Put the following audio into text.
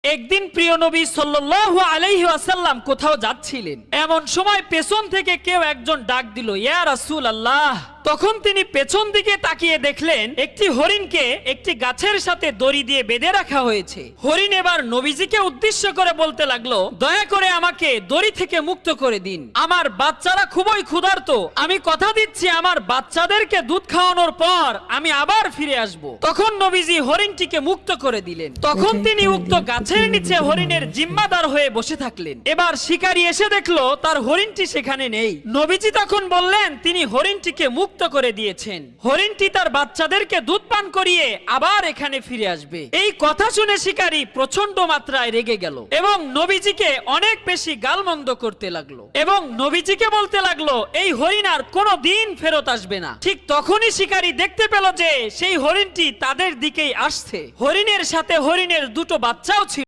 একদিন প্রিয় নবী সাল্লাল্লাহু আলাইহি ওয়াসাল্লাম কোথাও যাচ্ছিলেন। এমন সময় পেছন থেকে কেউ একজন ডাক দিল, ইয়া রাসূলুল্লাহ। তখন তিনি পেছন দিকে তাকিয়ে দেখলেন একটি হরিণকে একটি গাছের সাথে দড়ি দিয়ে বেঁধে রাখা হয়েছে। হরিণ এবার নবীজিকে উদ্দেশ্য করে বলতে লাগলো, দয়া করে আমাকে দড়ি থেকে মুক্ত করে দিন, আমার বাচ্চারা খুবই ক্ষুধার্ত, আমি কথা দিচ্ছি আমার বাচ্চাদেরকে দুধ খাওয়ানোর পর আমি আবার ফিরে আসব। তখন নবীজি হরিণটিকে মুক্ত করে দিলেন। তখন তিনি উক্ত গাছের নিচে হরিণের জিম্মাদার হয়ে বসে থাকলেন। এবার শিকারী এসে দেখলো তার হরিণটি সেখানে নেই। নবীজি তখন বললেন তিনি হরিণটিকে মুক্ত করে দিয়েছেন, হরিণটি তার বাচ্চাদেরকে দুধ পান করিয়ে আবার এখানে ফিরে আসবে। এই কথা শুনে শিকারী প্রচন্ড মাত্রায় রেগে গেল এবং নবীজিকে অনেক বেশি গালমন্দ করতে লাগলো এবং নবীজিকে বলতে লাগলো এই হরিণ আর কোনো দিন ফেরত আসবে না। ঠিক তখনই শিকারী দেখতে পেল যে সেই হরিণটি তাদের দিকেই আসছে। হরিণের সাথে হরিণের দুটো বাচ্চাও ছিল।